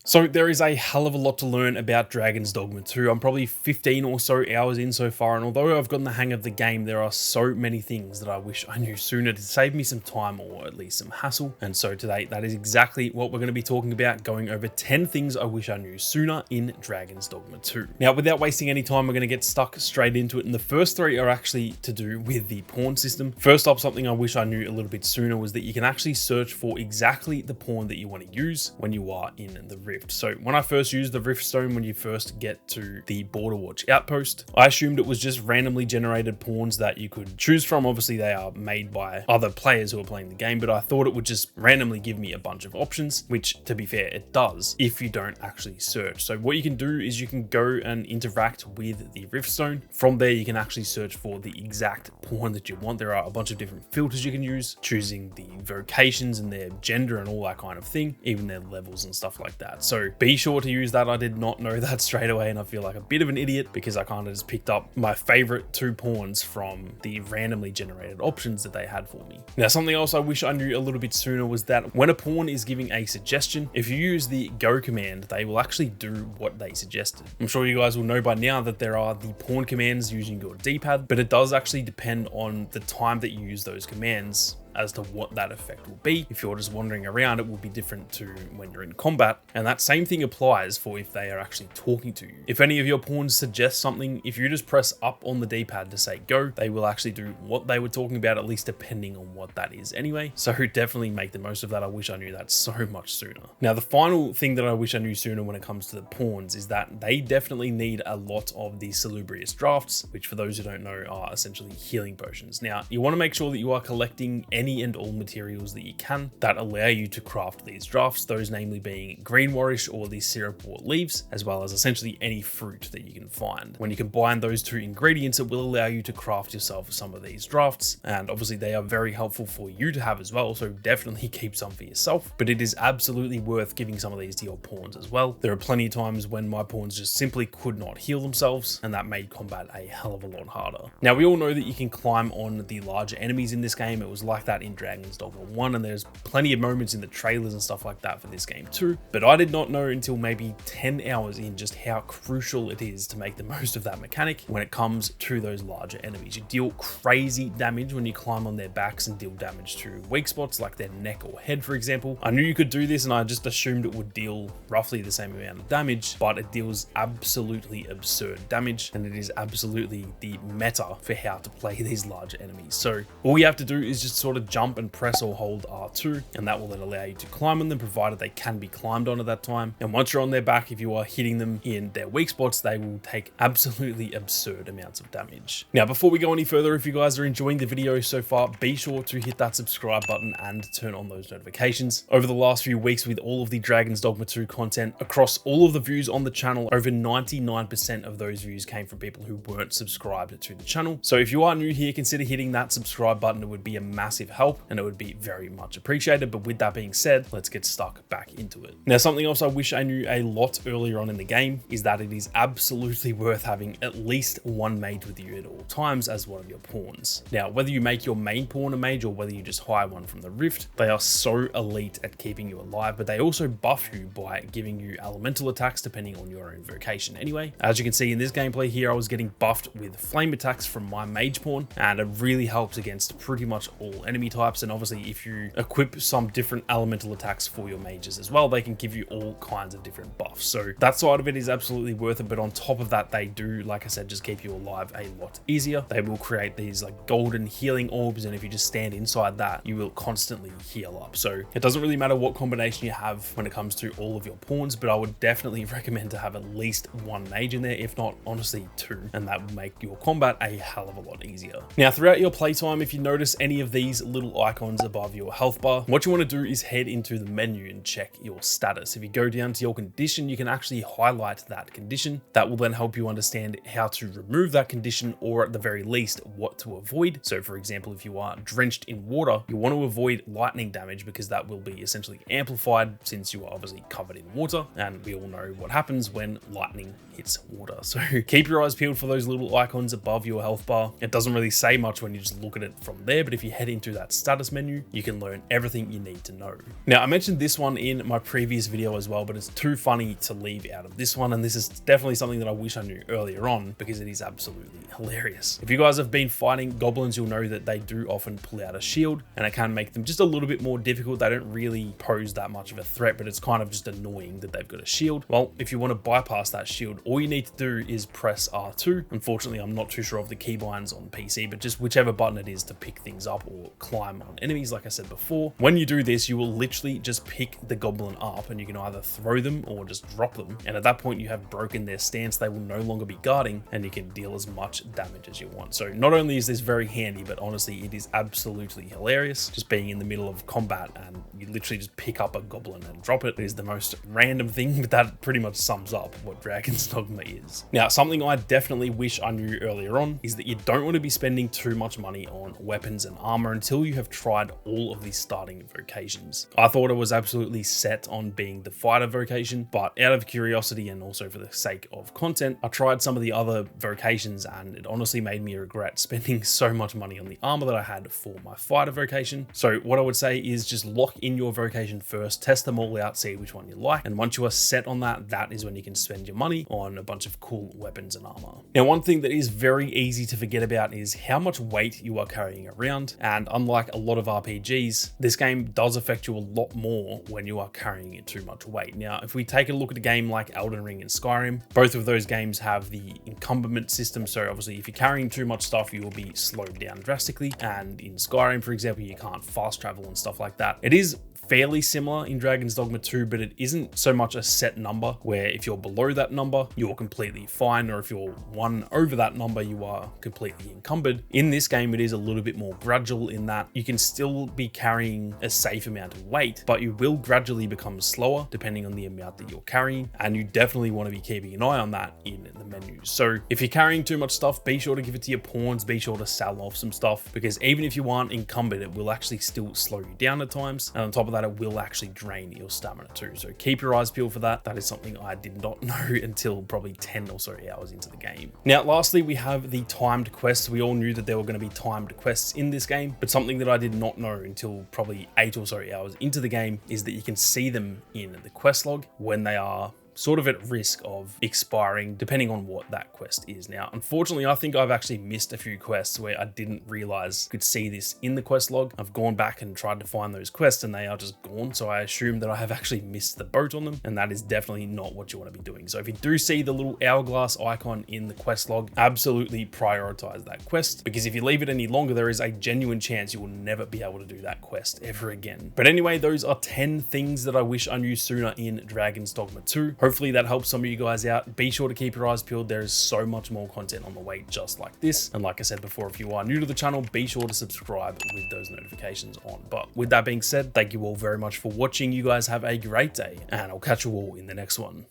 So there is a hell of a lot to learn about Dragon's Dogma 2. I'm probably 15 or so hours in so far, and although I've gotten the hang of the game, there are so many things that I wish I knew sooner to save me some time or at least some hassle. And so today, that is exactly what we're going to be talking about, going over 10 things I wish I knew sooner in Dragon's Dogma 2. Now, without wasting any time, we're going to get stuck straight into it, and the first three are actually to do with the pawn system. First up, something I wish I knew a little bit sooner was that you can actually search for exactly the pawn that you want to use when you are in the Rift. So when I first used the Rift Stone, when you first get to the Border Watch outpost, I assumed it was just randomly generated pawns that you could choose from. Obviously they are made by other players who are playing the game, but I thought it would just randomly give me a bunch of options, which to be fair, it does if you don't actually search. So what you can do is you can go and interact with the Rift Stone. From there, you can actually search for the exact pawn that you want. There are a bunch of different filters you can use, choosing the vocations and their gender and all that kind of thing, even their levels and stuff like that. So be sure to use that. I did not know that straight away, and I feel like a bit of an idiot because I kind of just picked up my favorite two pawns from the randomly generated options that they had for me. Now, something else I wish I knew a little bit sooner was that when a pawn is giving a suggestion, if you use the go command, they will actually do what they suggested. I'm sure you guys will know by now that there are the pawn commands using your D-pad, but it does actually depend on the time that you use those commands as to what that effect will be. If you're just wandering around, it will be different to when you're in combat. And that same thing applies for if they are actually talking to you. If any of your pawns suggest something, if you just press up on the D-pad to say go, they will actually do what they were talking about, at least depending on what that is anyway. So definitely make the most of that. I wish I knew that so much sooner. Now, the final thing that I wish I knew sooner when it comes to the pawns is that they definitely need a lot of the Salubrious Draughts, which for those who don't know are essentially healing potions. Now, you want to make sure that you are collecting any and all materials that you can that allow you to craft these drafts, those namely being green warish or the syrupwort leaves, as well as essentially any fruit that you can find. When you combine those two ingredients, it will allow you to craft yourself some of these drafts, and obviously they are very helpful for you to have as well, so definitely keep some for yourself, but it is absolutely worth giving some of these to your pawns as well. There are plenty of times when my pawns just simply could not heal themselves, and that made combat a hell of a lot harder. Now, we all know that you can climb on the larger enemies in this game. It was like that in Dragon's Dogma 1, and there's plenty of moments in the trailers and stuff like that for this game too, but I did not know until maybe 10 hours in just how crucial it is to make the most of that mechanic when it comes to those larger enemies. You deal crazy damage when you climb on their backs and deal damage to weak spots like their neck or head, for example. I knew you could do this, and I just assumed it would deal roughly the same amount of damage, but it deals absolutely absurd damage, and it is absolutely the meta for how to play these larger enemies. So all you have to do is just sort of jump and press or hold R2, and that will then allow you to climb on them, provided they can be climbed on at that time. And once you're on their back, if you are hitting them in their weak spots, they will take absolutely absurd amounts of damage. Now, before we go any further, if you guys are enjoying the video so far, be sure to hit that subscribe button and turn on those notifications. Over the last few weeks, with all of the Dragon's Dogma 2 content across all of the views on the channel, over 99% of those views came from people who weren't subscribed to the channel. So if you are new here, consider hitting that subscribe button. It would be a massive help, and it would be very much appreciated. But with that being said, let's get stuck back into it. Now, something else I wish I knew a lot earlier on in the game is that it is absolutely worth having at least one mage with you at all times as one of your pawns. Now, whether you make your main pawn a mage or whether you just hire one from the Rift, they are so elite at keeping you alive, but they also buff you by giving you elemental attacks depending on your own vocation anyway. As you can see in this gameplay here, I was getting buffed with flame attacks from my mage pawn, and it really helps against pretty much all enemy types. And obviously, if you equip some different elemental attacks for your mages as well, they can give you all kinds of different buffs. So that side of it is absolutely worth it. But on top of that, they do, like I said, just keep you alive a lot easier. They will create these like golden healing orbs, and if you just stand inside that, you will constantly heal up. So it doesn't really matter what combination you have when it comes to all of your pawns, but I would definitely recommend to have at least one mage in there, if not honestly two, and that will make your combat a hell of a lot easier. Now, throughout your playtime, if you notice any of these little icons above your health bar, what you want to do is head into the menu and check your status. If you go down to your condition, you can actually highlight that condition. That will then help you understand how to remove that condition, or at the very least, what to avoid. So for example, if you are drenched in water, you want to avoid lightning damage because that will be essentially amplified since you are obviously covered in water, and we all know what happens when lightning hits water. So keep your eyes peeled for those little icons above your health bar. It doesn't really say much when you just look at it from there, but if you head into that status menu, you can learn everything you need to know. Now, I mentioned this one in my previous video as well, but it's too funny to leave out of this one, and this is definitely something that I wish I knew earlier on because it is absolutely hilarious. If you guys have been fighting goblins, you'll know that they do often pull out a shield, and it can make them just a little bit more difficult. They don't really pose that much of a threat, but it's kind of just annoying that they've got a shield. Well, if you want to bypass that shield, all you need to do is press R2. Unfortunately, I'm not too sure of the keybinds on PC, but just whichever button it is to pick things up or climb on enemies, like I said before. When you do this, you will literally just pick the goblin up, and you can either throw them or just drop them. And at that point, you have broken their stance. They will no longer be guarding, and you can deal as much damage as you want. So not only is this very handy, but honestly, it is absolutely hilarious just being in the middle of combat and you literally just pick up a goblin and drop it. It is the most random thing, but that pretty much sums up what Dragon's Dogma is. Now, something I definitely wish I knew earlier on is that you don't want to be spending too much money on weapons and armor until you have tried all of these starting vocations. I thought I was absolutely set on being the fighter vocation, but out of curiosity and also for the sake of content, I tried some of the other vocations and it honestly made me regret spending so much money on the armor that I had for my fighter vocation. So what I would say is just lock in your vocation first, test them all out, see which one you like, and once you are set on that, that is when you can spend your money on a bunch of cool weapons and armor. Now, one thing that is very easy to forget about is how much weight you are carrying around, and unlike a lot of RPGs, this game does affect you a lot more when you are carrying it too much weight. Now, if we take a look at a game like Elden Ring and Skyrim, both of those games have the encumberment system, so obviously if you're carrying too much stuff, you will be slowed down drastically, and in Skyrim, for example, you can't fast travel and stuff like that. It is fairly similar in Dragon's Dogma 2, but it isn't so much a set number where if you're below that number, you're completely fine, or if you're one over that number, you are completely encumbered. In this game, it is a little bit more gradual in that you can still be carrying a safe amount of weight, but you will gradually become slower depending on the amount that you're carrying, and you definitely want to be keeping an eye on that in the menus. So if you're carrying too much stuff, be sure to give it to your pawns, be sure to sell off some stuff, because even if you aren't encumbered, it will actually still slow you down at times, and on top of that, it will actually drain your stamina too. So keep your eyes peeled for that. That is something I did not know until probably 10 or so hours into the game. Now, lastly, we have the timed quests. We all knew that there were going to be timed quests in this game, but something that I did not know until probably 8 or so hours into the game is that you can see them in the quest log when they are sort of at risk of expiring, depending on what that quest is. Now, unfortunately, I think I've actually missed a few quests where I didn't realize I could see this in the quest log. I've gone back and tried to find those quests and they are just gone. So I assume that I have actually missed the boat on them, and that is definitely not what you want to be doing. So if you do see the little hourglass icon in the quest log, absolutely prioritize that quest, because if you leave it any longer, there is a genuine chance you will never be able to do that quest ever again. But anyway, those are 10 things that I wish I knew sooner in Dragon's Dogma 2. Hopefully that helps some of you guys out. Be sure to keep your eyes peeled. There is so much more content on the way just like this. And like I said before, if you are new to the channel, be sure to subscribe with those notifications on. But with that being said, thank you all very much for watching. You guys have a great day, and I'll catch you all in the next one.